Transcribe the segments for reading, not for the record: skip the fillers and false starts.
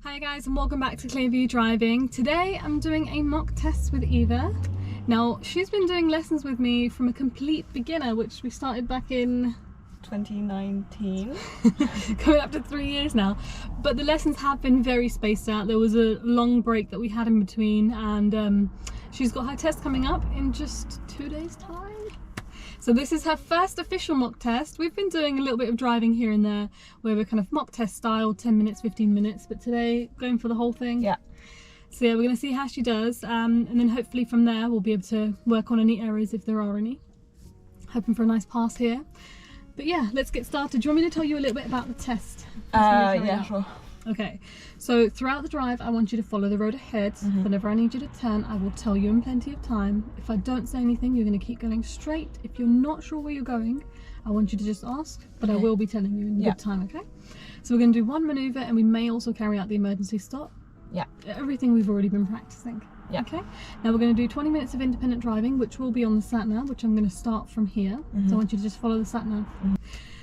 Hi guys, and welcome back to Clearview Driving. Today I'm doing a mock test with Eva. Now she's been doing lessons with me from a complete beginner, which we started back in 2019. coming up to 3 years now, but the lessons have been very spaced out. There was a long break that we had in between, and she's got her test coming up in just 2 days time. So this is her first official mock test. We've been doing a little bit of driving here and there where we're kind of mock test style, 10 minutes, 15 minutes, but today going for the whole thing. Yeah. So yeah, we're going to see how she does, and then hopefully from there we'll be able to work on any errors if there are any. Hoping for a nice pass here. But yeah, let's get started. Do you want me to tell you a little bit about the test? Yeah, sure. Okay, so throughout the drive I want you to follow the road ahead. Whenever I need you to turn, I will tell you in plenty of time. If I don't say anything, you're going to keep going straight. If you're not sure where you're going, I want you to just ask, but I will be telling you in good time, okay? So we're going to do one manoeuvre, and we may also carry out the emergency stop. Yeah. Everything we've already been practicing. Yeah. Okay, now we're going to do 20 minutes of independent driving, which will be on the sat-nav, which I'm going to start from here. So I want you to just follow the sat-nav.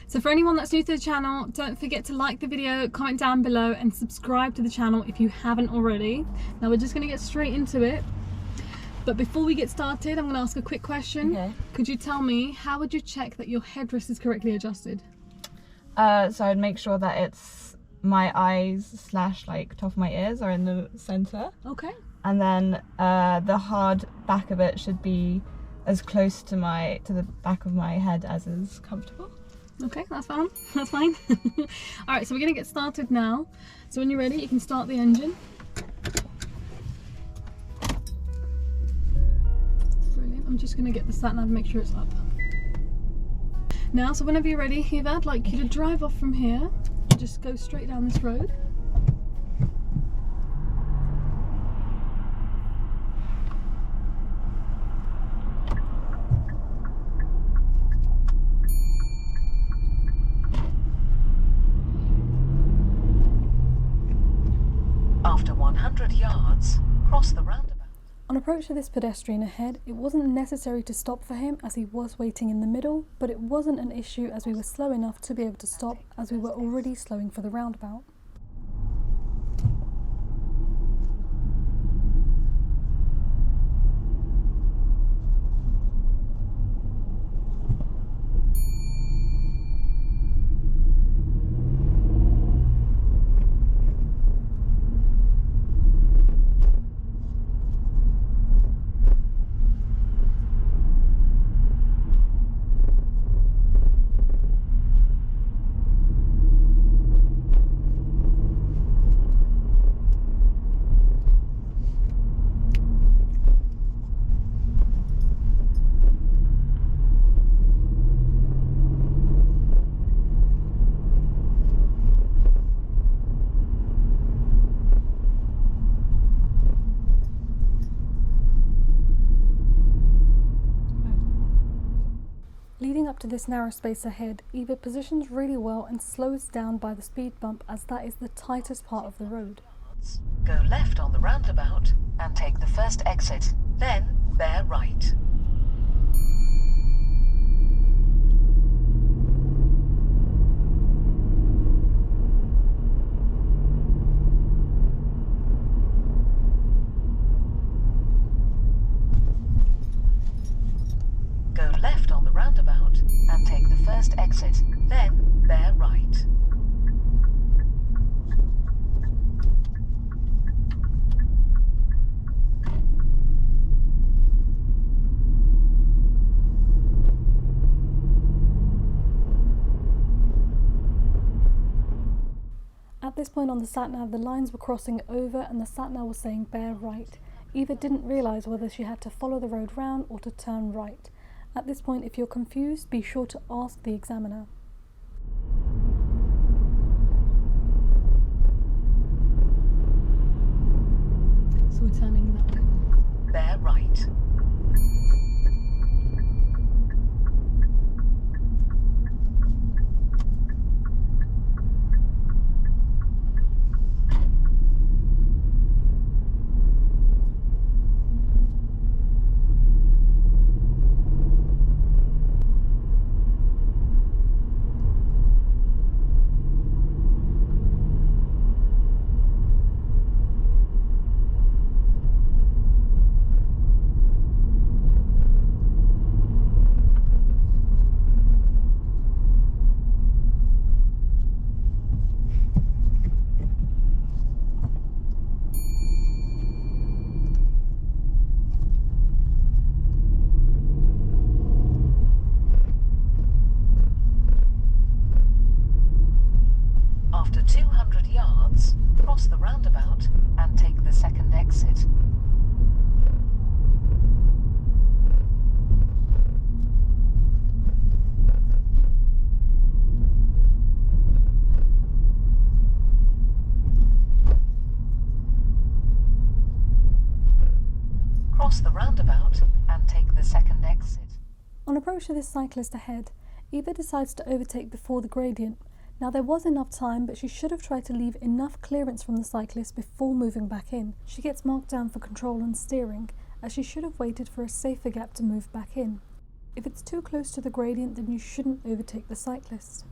So for anyone that's new to the channel, don't forget to like the video, comment down below, and subscribe to the channel if you haven't already. Now we're just going to get straight into it. But before we get started, I'm going to ask a quick question. Okay. Could you tell me, how would you check that your headrest is correctly adjusted? So I'd make sure that it's my eyes / like top of my ears are in the center. Okay. And then the hard back of it should be as close to the back of my head as is comfortable. Okay, that's fine. That's fine. All right, so we're going to get started now. So when you're ready, you can start the engine. Brilliant. I'm just going to get the sat-nav and make sure it's up. Now, so whenever you're ready, Eva, I'd like you to drive off from here and just go straight down this road. After 100 yards, cross the roundabout. On approach to this pedestrian ahead, it wasn't necessary to stop for him as he was waiting in the middle, but it wasn't an issue as we were slow enough to be able to stop as we were already slowing for the roundabout. Leading up to this narrow space ahead, Eva positions really well and slows down by the speed bump as that is the tightest part of the road. Go left on the roundabout and take the first exit, then bear right. Go left on the roundabout and take the first exit, then bear right. At this point on the sat-nav, the lines were crossing over and the sat-nav was saying bear right. Eva didn't realise whether she had to follow the road round or to turn right. At this point, if you're confused, be sure to ask the examiner. So we're turning that way. Bear right. Cross the roundabout and take the second exit. Cross the roundabout and take the second exit. On approach to this cyclist ahead, Eva decides to overtake before the gradient. Now there was enough time, but she should have tried to leave enough clearance from the cyclist before moving back in. She gets marked down for control and steering, as she should have waited for a safer gap to move back in. If it's too close to the gradient, then you shouldn't overtake the cyclist.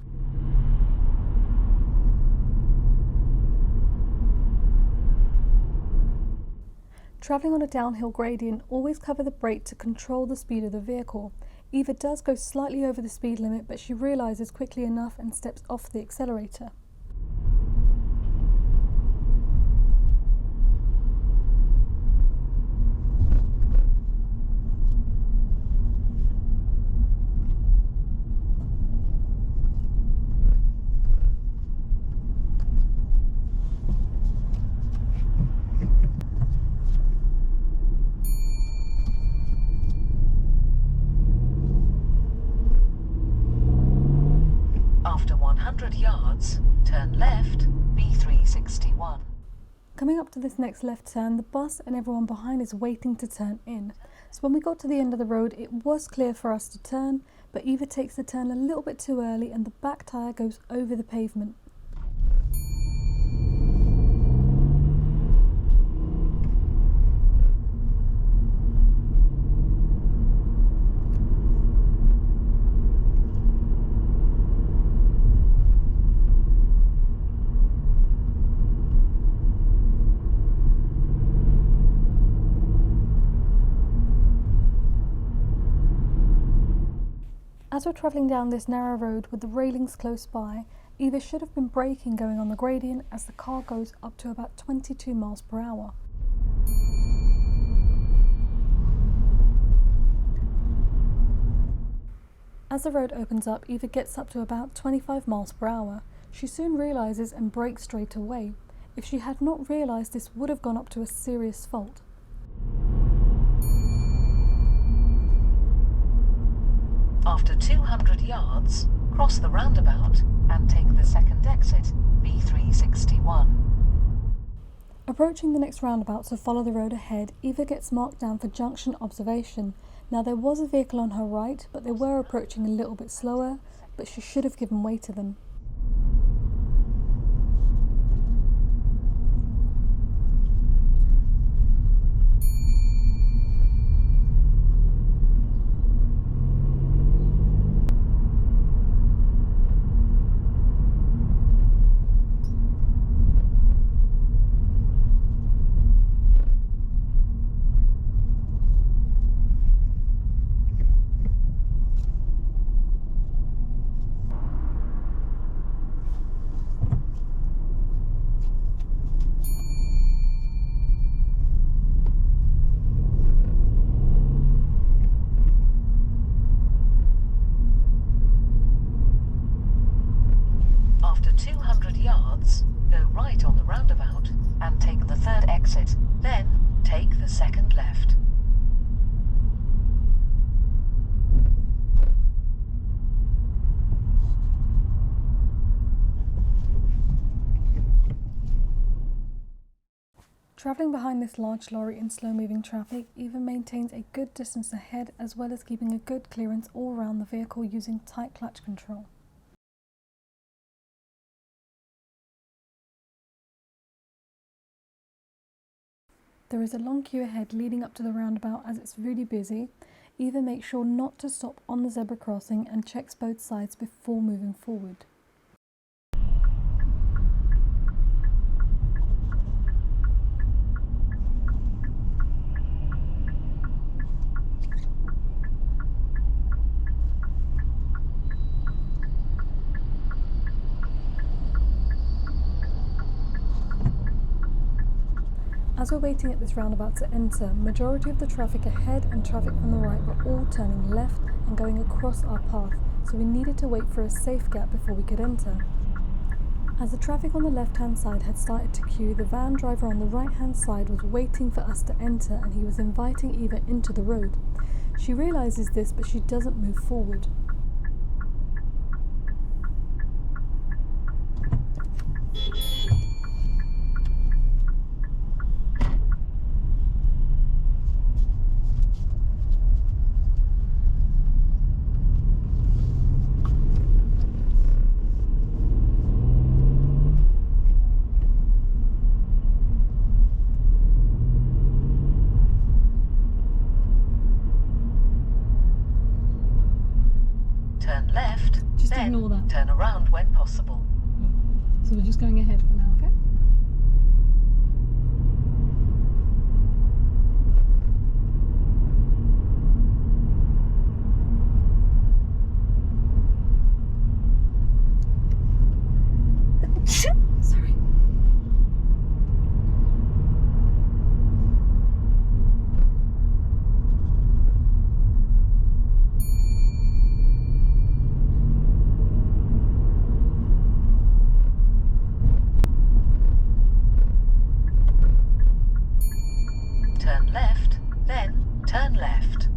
Travelling on a downhill gradient, always cover the brake to control the speed of the vehicle. Eva does go slightly over the speed limit, but she realises quickly enough and steps off the accelerator. After 100 yards, turn left, B361. Coming up to this next left turn, the bus and everyone behind is waiting to turn in. So when we got to the end of the road, it was clear for us to turn, but Eva takes the turn a little bit too early and the back tyre goes over the pavement. As we're travelling down this narrow road with the railings close by, Eva should have been braking going on the gradient as the car goes up to about 22 miles per hour. As the road opens up, Eva gets up to about 25 miles per hour. She soon realises and brakes straight away. If she had not realised, this would have gone up to a serious fault. After 200 yards, cross the roundabout and take the second exit, B361. Approaching the next roundabout to follow the road ahead, Eva gets marked down for junction observation. Now there was a vehicle on her right, but they were approaching a little bit slower, but she should have given way to them. After 200 yards, go right on the roundabout and take the third exit, then take the second left. Travelling behind this large lorry in slow-moving traffic, Eva maintains a good distance ahead as well as keeping a good clearance all around the vehicle using tight clutch control. There is a long queue ahead leading up to the roundabout as it's really busy. Eva makes sure not to stop on the zebra crossing and checks both sides before moving forward. As we're waiting at this roundabout to enter, majority of the traffic ahead and traffic from the right were all turning left and going across our path, so we needed to wait for a safe gap before we could enter. As the traffic on the left-hand side had started to queue, the van driver on the right-hand side was waiting for us to enter, and he was inviting Eva into the road. She realises this, but she doesn't move forward. Turn left, Just then ignore that. turn around when possible. So we're just going ahead for now, okay? Sorry. Turn left, then turn left.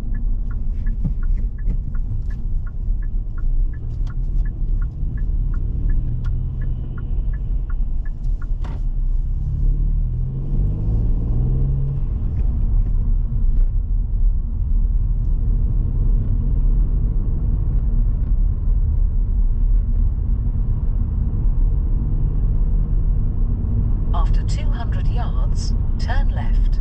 After 200 yards, turn left.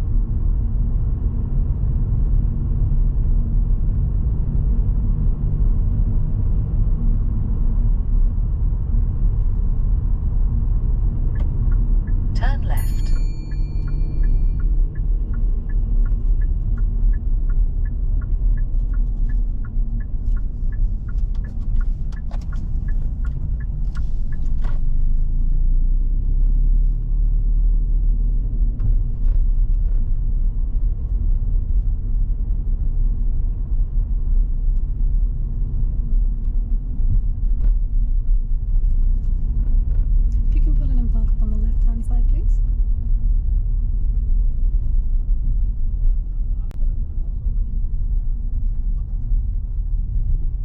Turn left. If you can pull in and park up on the left-hand side, please.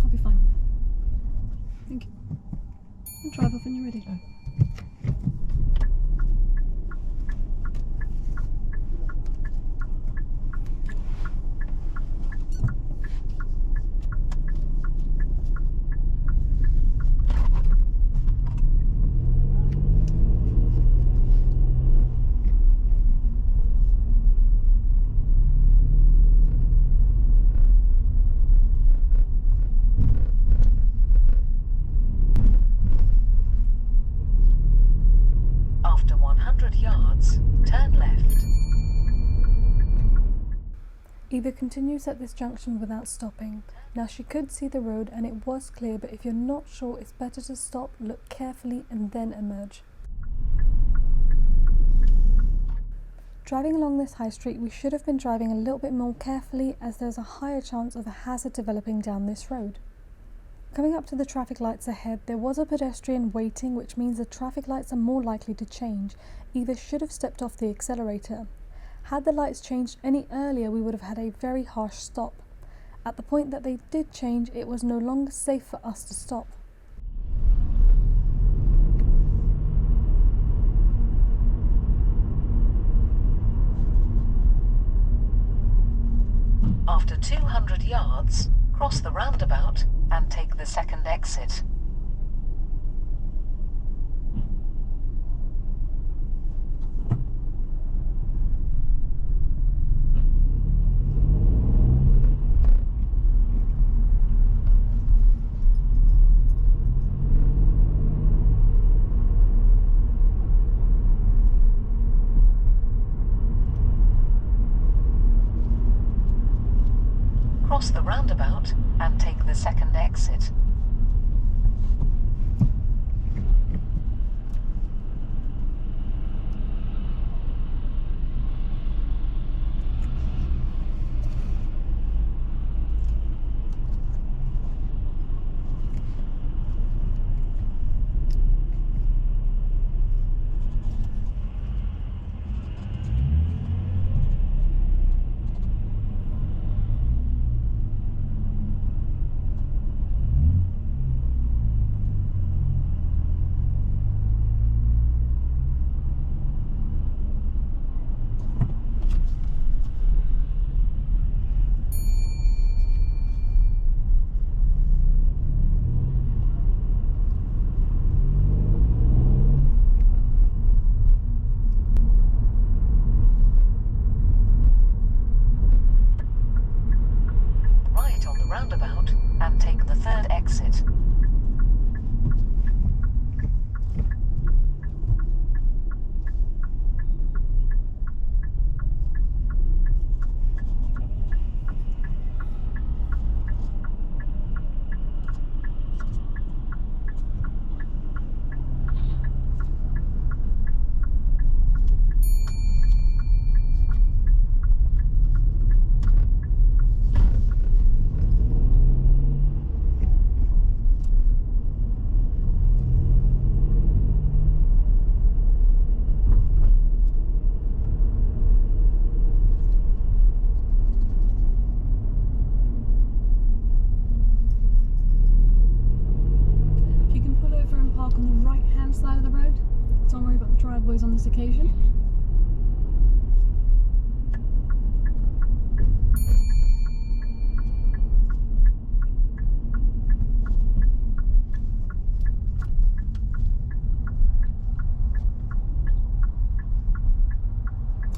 I'll be fine. Thank you. And drive off when you're ready. After 100 yards, turn left. Eva continues at this junction without stopping. Now she could see the road and it was clear, but if you're not sure, it's better to stop, look carefully and then emerge. Driving along this high street, we should have been driving a little bit more carefully, as there's a higher chance of a hazard developing down this road. Coming up to the traffic lights ahead, there was a pedestrian waiting, which means the traffic lights are more likely to change. Eva should have stepped off the accelerator. Had the lights changed any earlier, we would have had a very harsh stop. At the point that they did change, it was no longer safe for us to stop. After 200 yards, cross the roundabout and take the second exit. Cross the roundabout and take the second exit. the side of the road. Don't worry about the driveways on this occasion.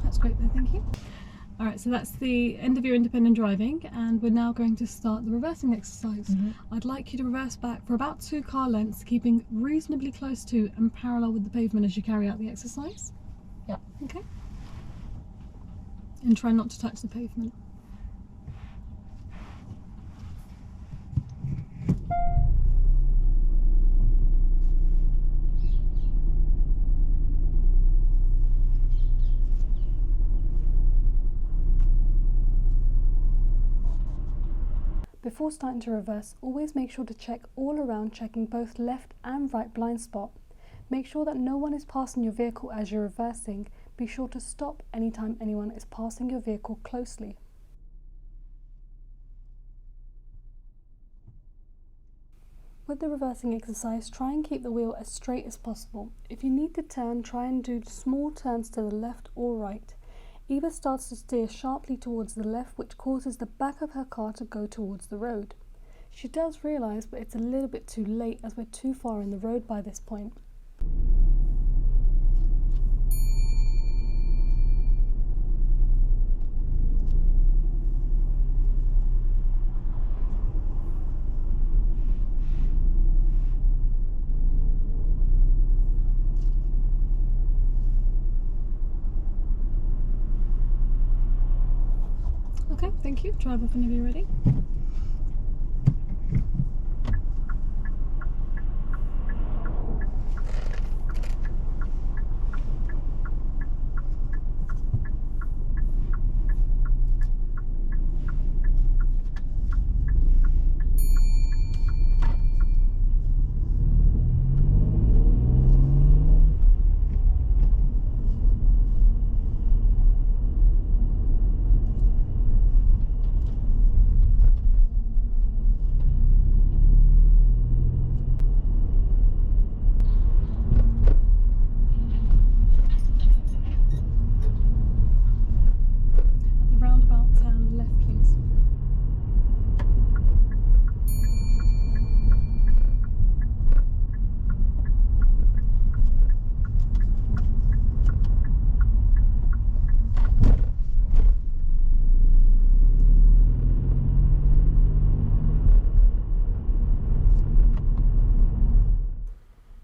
That's great there, thank you. Alright, so that's the end of your independent driving, and we're now going to start the reversing exercise. I'd like you to reverse back for about 2 car lengths, keeping reasonably close to and parallel with the pavement as you carry out the exercise. Yep. Okay. And try not to touch the pavement. Before starting to reverse, always make sure to check all around, checking both left and right blind spot. Make sure that no one is passing your vehicle as you're reversing. Be sure to stop anytime anyone is passing your vehicle closely. With the reversing exercise, try and keep the wheel as straight as possible. If you need to turn, try and do small turns to the left or right. Eva starts to steer sharply towards the left, which causes the back of her car to go towards the road. She does realise, but it's a little bit too late as we're too far in the road by this point. Okay, thank you. Drive off whenever you're ready.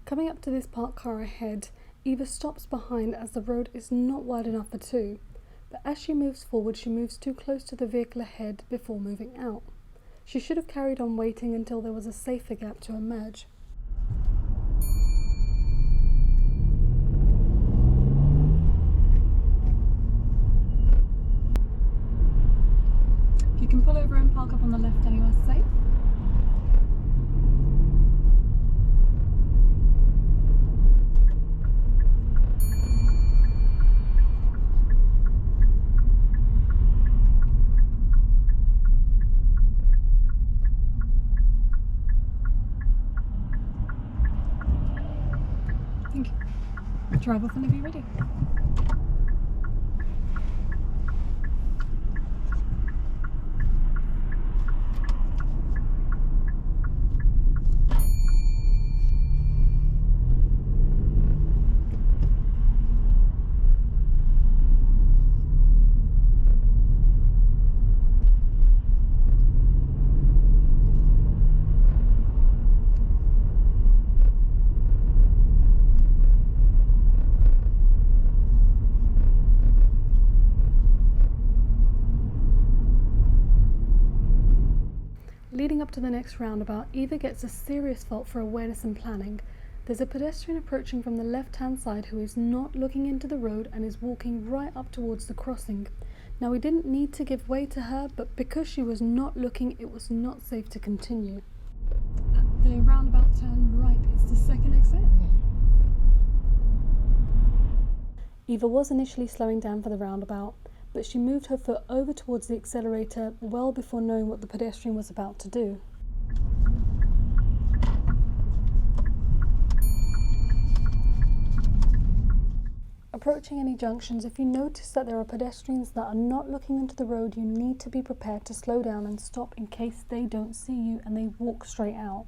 Coming up to this parked car ahead, Eva stops behind as the road is not wide enough for 2, but as she moves forward she moves too close to the vehicle ahead before moving out. She should have carried on waiting until there was a safer gap to emerge. If you can pull over and park up on the left anywhere safe. Thank you. Drive off whenever you're ready. Leading up to the next roundabout, Eva gets a serious fault for awareness and planning. There's a pedestrian approaching from the left-hand side who is not looking into the road and is walking right up towards the crossing. Now, we didn't need to give way to her, but because she was not looking, it was not safe to continue. At the roundabout turn right, it's the second exit. Eva was initially slowing down for the roundabout, but she moved her foot over towards the accelerator well before knowing what the pedestrian was about to do. approaching any junctions, if you notice that there are pedestrians that are not looking into the road, you need to be prepared to slow down and stop in case they don't see you and they walk straight out.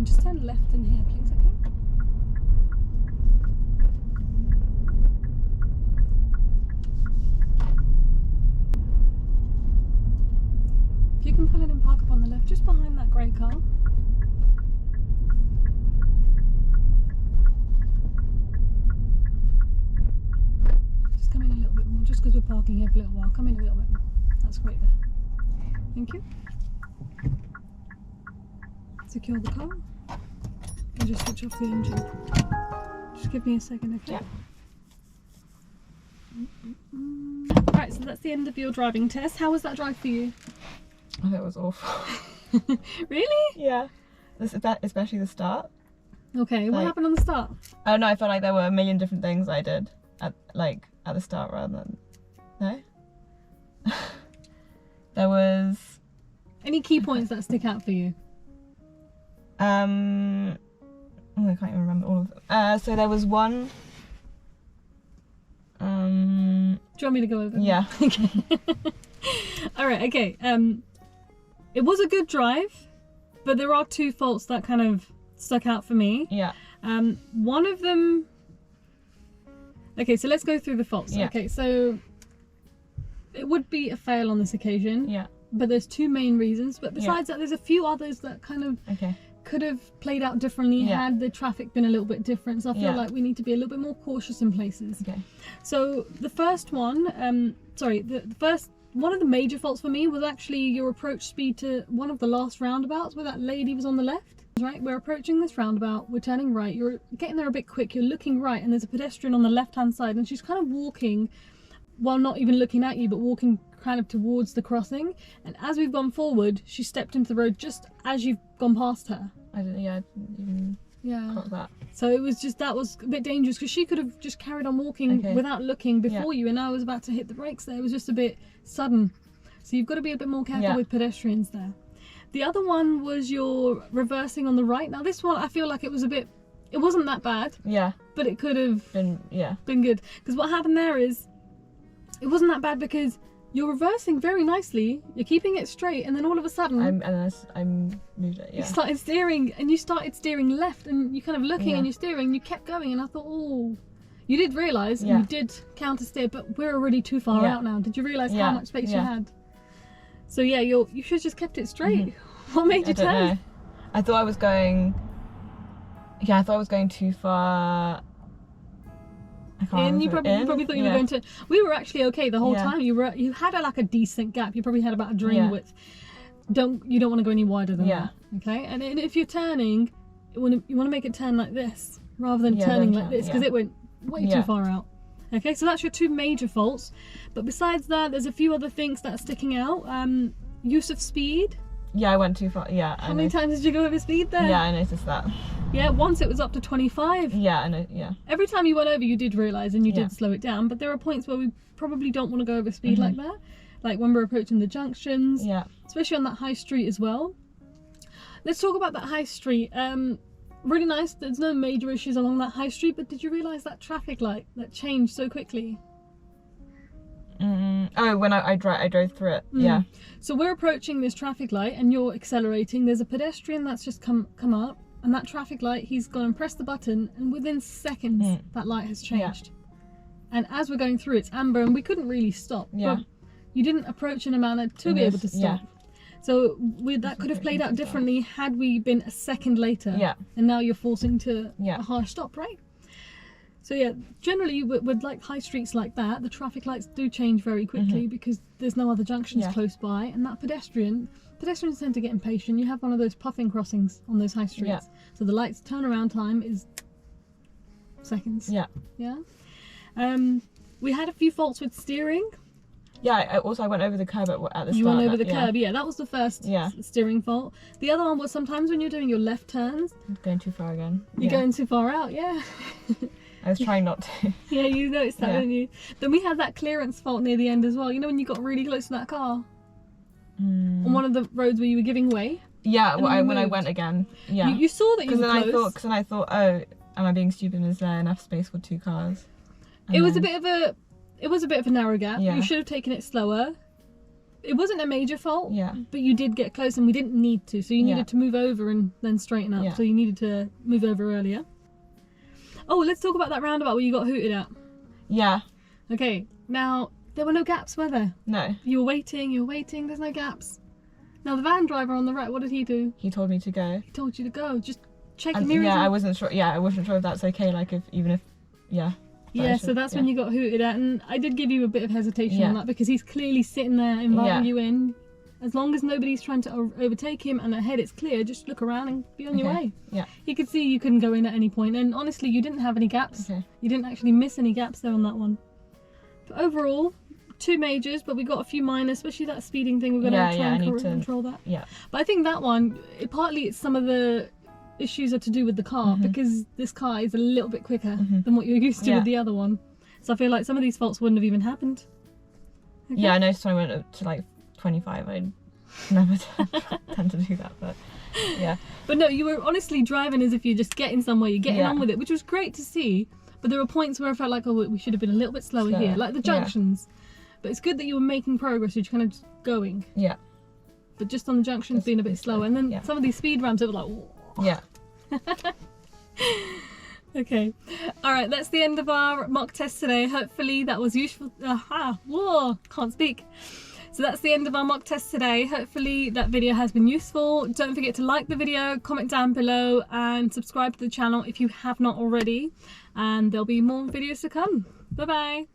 Just turn left in here, please, okay? If you can pull in and park up on the left, just behind that grey car. Just come in a little bit more, just because we're parking here for a little while. Come in a little bit more. That's great there. Thank you. Secure the car. And just switch off the engine. Just give me a second, okay? Yeah. Right, so that's the end of your driving test. How was that drive for you? I thought it was awful. Really? Yeah. Especially the start. Okay, what happened on the start? I don't know, I felt like there were a million different things I did at the start rather than... No? There was... Any key points that stick out for you? Oh, I can't even remember all of them. So there was one. Do you want me to go over them? Yeah. Okay. All right. Okay. It was a good drive, but there are two faults that kind of stuck out for me. Yeah. One of them. Okay, so let's go through the faults. Yeah. Okay, so it would be a fail on this occasion. Yeah. But there's two main reasons. But besides that, there's a few others that kind of. Okay. Could have played out differently had the traffic been a little bit different. So I feel like we need to be a little bit more cautious in places. Okay. So the first one, one of the major faults for me was actually your approach speed to one of the last roundabouts where that lady was on the left. Right, we're approaching this roundabout, we're turning right, you're getting there a bit quick, you're looking right, and there's a pedestrian on the left hand side, and she's kind of walking, well, not even looking at you, but walking kind of towards the crossing. And as we've gone forward, she stepped into the road just as you've gone past her. I didn't even clock that. So it was just, that was a bit dangerous because she could have just carried on walking without looking before you, and I was about to hit the brakes there. It was just a bit sudden. So you've got to be a bit more careful with pedestrians there. The other one was your reversing on the right. Now this one, I feel like it wasn't that bad. Yeah. But it could have been good. Because what happened there is, it wasn't that bad because you're reversing very nicely, you're keeping it straight, and then all of a sudden I moved it. Yeah. You started steering left, and you kind of looking and you're steering, you kept going, and I thought, oh, you did realise and you did counter steer, but we're already too far out now. Did you realise how much space you had? So yeah, you should have just kept it straight. What made you turn? Know. I thought I was going too far. You probably thought you were going to. We were actually okay the whole time. You had a decent gap. You probably had about a drain width. You don't want to go any wider than that. Okay, and if you're turning, you want to make it turn like this rather than turning like this, because it went way too far out. Okay, so that's your two major faults. But besides that, there's a few other things that are sticking out. Use of speed. Yeah, I went too far. Yeah. How many times did you go over speed there? Yeah, I noticed that. Yeah, once it was up to 25. Yeah, I know. Yeah. Every time you went over, you did realise and you did slow it down. But there are points where we probably don't want to go over speed like that, like when we're approaching the junctions. Yeah. Especially on that high street as well. Let's talk about that high street. Really nice. There's no major issues along that high street. But did you realise that traffic light that changed so quickly? Oh, when I drove through it. Yeah. So we're approaching this traffic light and you're accelerating. There's a pedestrian that's just come up. and that traffic light, he's gone and pressed the button, and within seconds that light has changed. And as we're going through, it's amber, and we couldn't really stop. Yeah. But you didn't approach in a manner to be able to stop. Yeah. So that could have played out differently had we been a second later. Yeah. And now you're forcing to Yeah. a harsh stop, right? So yeah, generally with like high streets like that, the traffic lights do change very quickly because there's no other junctions close by, and that pedestrians tend to get impatient. You have one of those puffing crossings on those high streets. Yeah. So the lights turnaround time is seconds. Yeah. Yeah. We had a few faults with steering. Yeah, I went over the curb at the start. You went over the curb, yeah. That was the first Yeah. steering fault. The other one was sometimes when you're doing your left turns, Going too far again. you're going too far out, yeah. I was trying not to. Yeah, you noticed that, Yeah. didn't you? Then we had that clearance fault near the end as well. You know when you got really close to that car? On one of the roads where you were giving way? Yeah, And when I moved. went again. Yeah. You saw that you were close. Because then I thought, oh, am I being stupid? Is there enough space for 2 cars? And It was then- a bit of a narrow gap. Yeah. You should have taken it slower. It wasn't a major fault, Yeah. but you did get close and we didn't need to. So you needed to move over and then straighten up. Yeah. So you needed to move over earlier. Oh, let's talk about that roundabout where you got hooted at. Yeah. Okay, now there were no gaps, were there? No. You were waiting, there's no gaps. Now the van driver on the right, what did he do? He told me to go. He told you to go. Just check And your mirrors. yeah, and- I wasn't sure. Yeah, I wasn't sure if that's okay. Like yeah. Yeah, so that's when you got hooted at, and I did give you a bit of hesitation on Yeah. that because he's clearly sitting there inviting Yeah. you in. As long as nobody's trying to overtake him and ahead it's clear, just look around and be on your Okay. way. Yeah. He could see you couldn't go in at any point, and honestly, you didn't have any gaps. Okay. You didn't actually miss any gaps there on that one. But overall, 2 majors, but we got a few minors, especially that speeding thing. We're going to try I and need to- control that. Yeah. But I think that one, partly it's some of the issues are to do with the car because this car is a little bit quicker than what you're used to Yeah. with the other one. So I feel like some of these faults wouldn't have even happened. Okay. Yeah, I noticed when I went up to like 25, I never tend to do that, but yeah. But no, you were honestly driving as if you're just getting somewhere, you're getting Yeah. on with it, which was great to see. But there were points where I felt like, oh, we should have been a little bit slower here, like the yeah. junctions. But it's good that you were making progress, you're kind of just going. Yeah. But just on the junctions Just being a bit slower. And then yeah. some of these speed ramps, it was like, whoa. Yeah. Okay, all right, that's the end of our mock test today. Hopefully that was useful. Whoa, can't speak. So that's the end of our mock test today. Hopefully that video has been useful. Don't forget to like the video, comment down below, and subscribe to the channel if you have not already. And there'll be more videos to come. Bye bye.